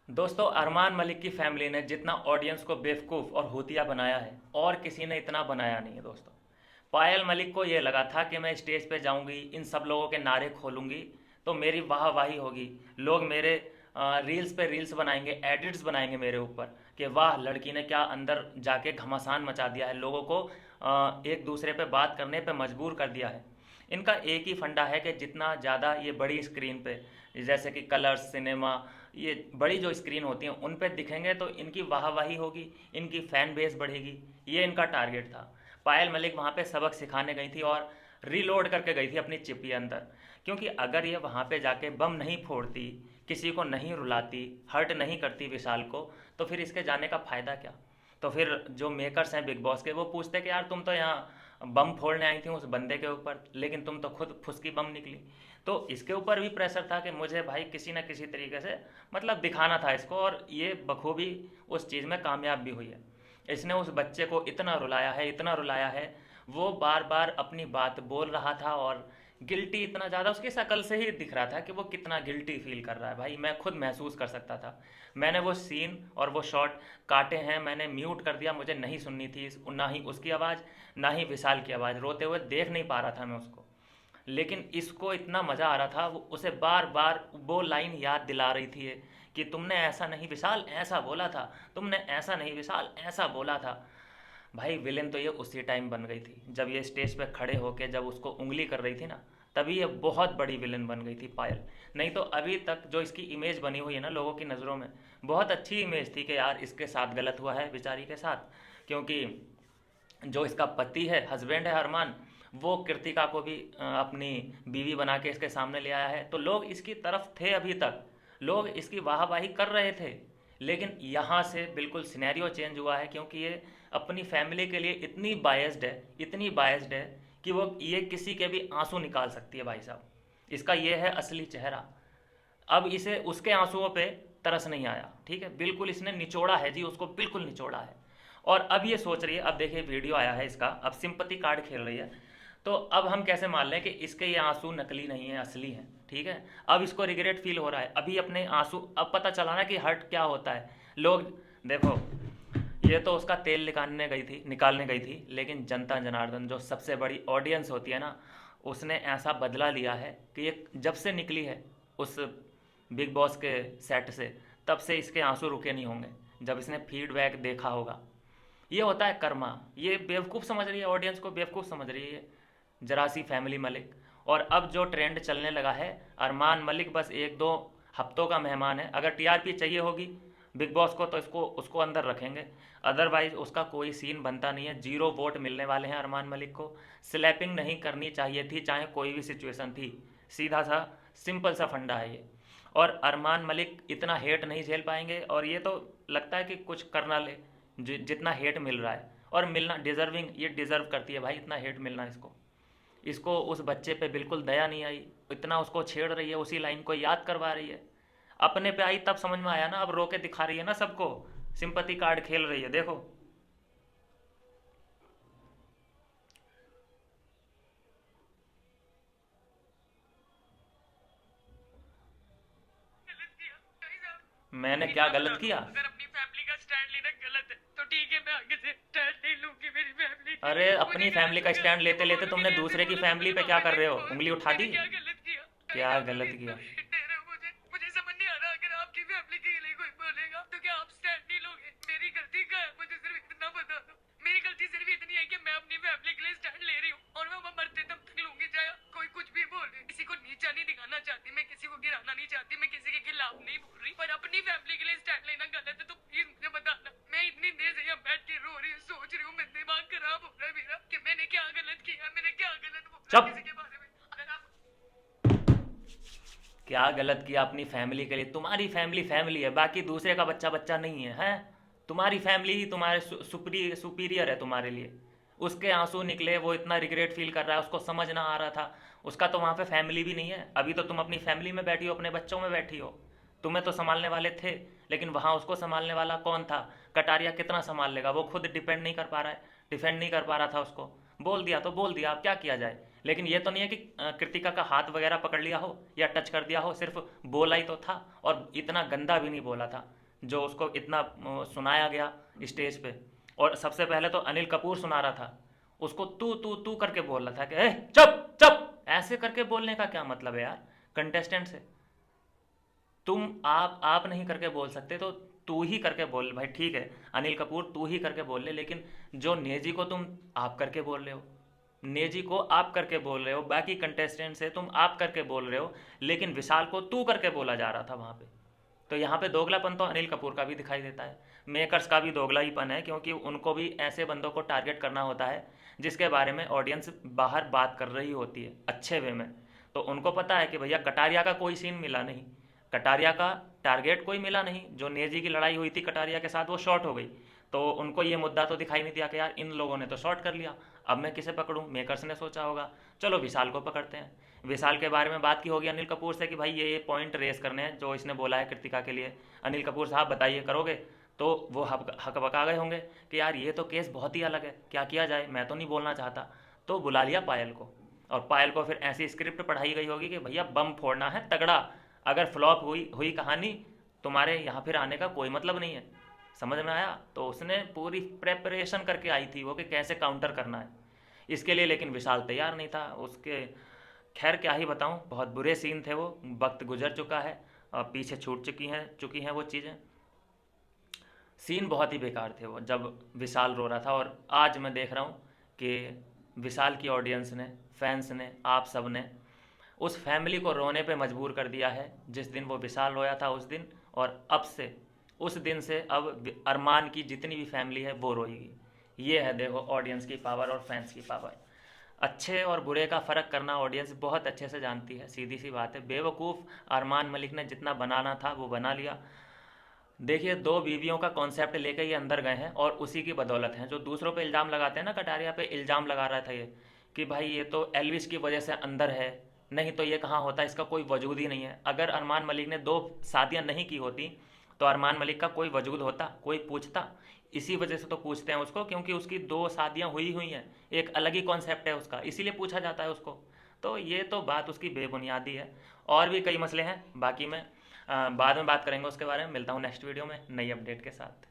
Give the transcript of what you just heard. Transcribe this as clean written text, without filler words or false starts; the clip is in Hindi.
दोस्तों, अरमान मलिक की फैमिली ने जितना ऑडियंस को बेवकूफ़ और भूतिया बनाया है और किसी ने इतना बनाया नहीं है दोस्तों। पायल मलिक को ये लगा था कि मैं स्टेज पे जाऊंगी, इन सब लोगों के नारे खोलूंगी तो मेरी वाहवाही होगी। लोग मेरे रील्स पे रील्स बनाएंगे, एडिट्स बनाएंगे मेरे ऊपर कि वाह लड़की ने क्या अंदर जाके घमासान मचा दिया है, लोगों को एक दूसरे पे बात करने पे मजबूर कर दिया है। इनका एक ही फंडा है कि जितना ज़्यादा ये बड़ी स्क्रीन पे, जैसे कि कलर्स सिनेमा, ये बड़ी जो स्क्रीन होती हैं उन पे दिखेंगे तो इनकी वाहवाही होगी, इनकी फ़ैन बेस बढ़ेगी। ये इनका टारगेट था। पायल मलिक वहाँ पे सबक सिखाने गई थी और रीलोड करके गई थी अपनी चिप के अंदर। क्योंकि अगर ये वहाँ पे जाके बम नहीं फोड़ती, किसी को नहीं रुलाती, हर्ट नहीं करती विशाल को, तो फिर इसके जाने का फ़ायदा क्या। तो फिर जो मेकर्स हैं बिग बॉस के, वो पूछते कि यार तुम तो यहाँ बम फोड़ने आई थी उस बंदे के ऊपर, लेकिन तुम तो खुद फुसकी बम निकली। तो इसके ऊपर भी प्रेशर था कि मुझे भाई किसी ना किसी तरीके से मतलब दिखाना था इसको, और ये बखूबी उस चीज़ में कामयाब भी हुई है। इसने उस बच्चे को इतना रुलाया है, इतना रुलाया है। वो बार बार अपनी बात बोल रहा था और गिल्टी इतना ज़्यादा उसकी शक्ल से ही दिख रहा था कि वो कितना गिल्टी फील कर रहा है। भाई मैं खुद महसूस कर सकता था। मैंने वो सीन और वो शॉट काटे हैं, मैंने म्यूट कर दिया, मुझे नहीं सुननी थी ना ही उसकी आवाज़ ना ही विशाल की आवाज़। रोते हुए देख नहीं पा रहा था मैं उसको। लेकिन इसको इतना मज़ा आ रहा था, वो उसे बार बार वो लाइन याद दिला रही थी कि तुमने ऐसा नहीं विशाल ऐसा बोला था, तुमने ऐसा नहीं विशाल ऐसा बोला था। भाई विलेन तो ये उसी टाइम बन गई थी जब ये स्टेज पे खड़े होके जब उसको उंगली कर रही थी ना, तभी ये बहुत बड़ी विलेन बन गई थी पायल। नहीं तो अभी तक जो इसकी इमेज बनी हुई है ना लोगों की नज़रों में, बहुत अच्छी इमेज थी कि यार इसके साथ गलत हुआ है बेचारी के साथ। क्योंकि जो इसका पति है, हस्बैंड है अरमान, वो कृतिका को भी अपनी बीवी बना के इसके सामने ले आया है, तो लोग इसकी तरफ थे। अभी तक लोग इसकी वाहवाही कर रहे थे। लेकिन यहाँ से बिल्कुल सिनेरियो चेंज हुआ है, क्योंकि ये अपनी फैमिली के लिए इतनी बायस्ड है, इतनी बायस्ड है कि वो ये किसी के भी आंसू निकाल सकती है भाई साहब। इसका ये है असली चेहरा। अब इसे उसके आंसुओं पे तरस नहीं आया, ठीक है, बिल्कुल इसने निचोड़ा है जी, उसको बिल्कुल निचोड़ा है। और अब ये सोच रही है, अब देखिए वीडियो आया है इसका, अब सिंपति कार्ड खेल रही है। तो अब हम कैसे मान लें कि इसके ये आंसू नकली नहीं है, असली हैं, ठीक है। अब इसको रिग्रेट फील हो रहा है, अभी अपने आंसू, अब पता चला ना कि हर्ट क्या होता है। लोग देखो, ये तो उसका तेल निकालने गई थी, लेकिन जनता जनार्दन जो सबसे बड़ी ऑडियंस होती है ना, उसने ऐसा बदला लिया है कि ये जब से निकली है उस बिग बॉस के सेट से, तब से इसके आंसू रुके नहीं होंगे जब इसने फीडबैक देखा होगा। ये होता है कर्मा। ये बेवकूफ़ समझ रही है, ऑडियंस को बेवकूफ़ समझ रही है जरा सी फैमिली मलिक। और अब जो ट्रेंड चलने लगा है, अरमान मलिक बस एक दो हफ्तों का मेहमान है। अगर टीआरपी चाहिए होगी बिग बॉस को तो इसको उसको अंदर रखेंगे, अदरवाइज उसका कोई सीन बनता नहीं है। जीरो वोट मिलने वाले हैं अरमान मलिक को। स्लैपिंग नहीं करनी चाहिए थी, चाहे कोई भी सिचुएशन थी। सीधा सा सिंपल सा फंडा है ये। और अरमान मलिक इतना हेट नहीं झेल पाएंगे, और ये तो लगता है कि कुछ करना ले जितना हेट मिल रहा है, और मिलना डिज़र्विंग, ये डिज़र्व करती है भाई इतना हेट मिलना इसको। इसको उस बच्चे पे बिल्कुल दया नहीं आई, इतना उसको छेड़ रही है, उसी लाइन को याद करवा रही है। अपने पे आई तब समझ में आया ना, अब रो के दिखा रही है ना सबको, सिंपति कार्ड खेल रही है, देखो। गलत किया भाई साहब। मैंने मेरी क्या माफ गलत कर दो, किया? अगर अपनी फैमिली का स्टैंड लेना गलत है तो ठीक है, मैं आगे से स्टैंड नहीं लूंगी मेरी फैमिली के अरे लिए। अपनी मुझे फैमिली गलत हो का गया, स्टैंड ये लेते मैं लेते बोलूंगी तुमने कैसे, दूसरे की बोलूं तो फैमिली मुझे पे क्या माफी कर रहे देनी हो, बहुत। उंगली उठा मैंने दी? क्या गलत किया भाई क्या साहब, गलत प्लीज किया? माफी दे रहे हो मुझे। मुझे समझ नहीं आ रहा, अगर आपकी फैमिली के लिए कोई बोलेगा तो क्या आप स्टैंड नहीं लोगे? मेरी गलती क्या है, मुझे सिर्फ इतना बता दो। मेरी गलती सिर्फ इतनी है कि मैं अपनी फैमिली के लिए स्टैंड ले रही हूँ, और मैं मरते दम तक लूंगी, चाहे कोई कुछ भी बोले। किसी को नीचा नहीं दिखाना चाहती, मैं किसी को गिराना नहीं चाहती, मैं किसी के खिलाफ नहीं बोल रही, पर अपनी फैमिली के लिए स्टैंड लेना गलत है तो प्लीज मुझे बताना। मैं इतनी देर से यहाँ बैठ के रो रही हूँ, सोच रही हूँ, मेरा दिमाग खराब हो रहा है मेरा कि मैंने क्या गलत किया, मैंने क्या गलत बोला चुप। किसी के बारे में। अगर आप क्या गलत किया अपनी फैमिली के लिए? तुम्हारी फैमिली फैमिली है, बाकी दूसरे का बच्चा बच्चा नहीं है, हैं? तुम्हारी फैमिली ही तुम्हारे सुपीरियर है तुम्हारे लिए। उसके आंसू निकले, वो इतना रिग्रेट फील कर रहा है, उसको समझ ना आ रहा था। उसका तो वहाँ पे फैमिली भी नहीं है, अभी तो तुम अपनी फैमिली में बैठी हो, अपने बच्चों में बैठी हो। तुम्हें तो संभालने वाले थे, लेकिन वहाँ उसको संभालने वाला कौन था? कटारिया कितना संभाल लेगा? वो खुद डिपेंड नहीं कर पा रहा है, डिफेंड नहीं कर पा रहा था उसको। बोल दिया तो बोल दिया, अब क्या किया जाए। लेकिन ये तो नहीं है कि कृतिका का हाथ वगैरह पकड़ लिया हो या टच कर दिया हो, सिर्फ बोला ही तो था, और इतना गंदा भी नहीं बोला था जो उसको इतना सुनाया गया स्टेज पे। और सबसे पहले तो अनिल कपूर सुना रहा था, उसको तू तू तू करके बोल रहा था कि चुप चुप, ऐसे करके बोलने का क्या मतलब है यार कंटेस्टेंट से। तुम आप नहीं करके बोल सकते तो तू ही करके बोल भाई, ठीक है अनिल कपूर तू ही करके बोल ले, लेकिन जो नेजी को तुम आप करके बोल रहे हो, नेजी को आप करके बोल रहे हो, बाकी कंटेस्टेंट से तुम आप करके बोल रहे हो, लेकिन विशाल को तू करके बोला जा रहा था वहाँ पे। तो यहाँ पे दोगलापन तो अनिल कपूर का भी दिखाई देता है, मेकर्स का भी दोगलाहीपन है, क्योंकि उनको भी ऐसे बंदों को टारगेट करना होता है जिसके बारे में ऑडियंस बाहर बात कर रही होती है अच्छे वे में। तो उनको पता है कि भैया कटारिया का कोई सीन मिला नहीं, कटारिया का टारगेट कोई मिला नहीं, जो नेजी की लड़ाई हुई थी कटारिया के साथ वो शॉर्ट हो गई, तो उनको ये मुद्दा तो दिखाई नहीं दिया कि यार इन लोगों ने तो शॉर्ट कर लिया, अब मैं किसे पकड़ूं। मेकर्स ने सोचा होगा चलो विशाल को पकड़ते हैं। विशाल के बारे में बात की होगी अनिल कपूर से कि भाई ये पॉइंट रेस करने हैं जो इसने बोला है कृतिका के लिए, अनिल कपूर साहब बताइए करोगे, तो वो हक बका गए होंगे कि यार ये तो केस बहुत ही अलग है, क्या किया जाए, मैं तो नहीं बोलना चाहता। तो बुला लिया पायल को, और पायल को फिर ऐसी स्क्रिप्ट पढ़ाई गई होगी कि भैया बम फोड़ना है तगड़ा, अगर फ्लॉप हुई हुई कहानी तुम्हारे यहाँ फिर आने का कोई मतलब नहीं है। समझ में आया? तो उसने पूरी प्रेपरेशन करके आई थी वो कि कैसे काउंटर करना है इसके लिए, लेकिन विशाल तैयार नहीं था उसके। खैर क्या ही बताऊं, बहुत बुरे सीन थे वो, वक्त गुजर चुका है और पीछे छूट चुकी हैं वो चीज़ें। सीन बहुत ही बेकार थे वो, जब विशाल रो रहा था। और आज मैं देख रहा हूँ कि विशाल की ऑडियंस ने, फैंस ने, आप सब ने उस फैमिली को रोने पे मजबूर कर दिया है। जिस दिन वो विशाल रोया था उस दिन, और अब से उस दिन से अब अरमान की जितनी भी फैमिली है वो रोएगी। ये है देखो ऑडियंस की पावर और फैंस की पावर। अच्छे और बुरे का फ़र्क करना ऑडियंस बहुत अच्छे से जानती है, सीधी सी बात है। बेवकूफ़ अरमान मलिक ने जितना बनाना था वो बना लिया। देखिए 2 बीवियों का कॉन्सेप्ट लेकर ये अंदर गए हैं और उसी की बदौलत हैं। जो दूसरों पे इल्ज़ाम लगाते हैं ना, कटारिया पे इल्ज़ाम लगा रहा था ये कि भाई ये तो एल्विस की वजह से अंदर है, नहीं तो ये कहाँ होता, इसका कोई वजूद ही नहीं है। अगर अरमान मलिक ने 2 शादियाँ नहीं की होती तो अरमान मलिक का कोई वजूद होता, कोई पूछता? इसी वजह से तो पूछते हैं उसको, क्योंकि उसकी 2 शादियाँ हुई हैं, एक अलग ही कॉन्सेप्ट है उसका, इसीलिए पूछा जाता है उसको। तो ये तो बात उसकी बेबुनियादी है। और भी कई मसले हैं, बाकी मैं बाद में बात करेंगे उसके बारे में। मिलता हूँ नेक्स्ट वीडियो में नई अपडेट के साथ।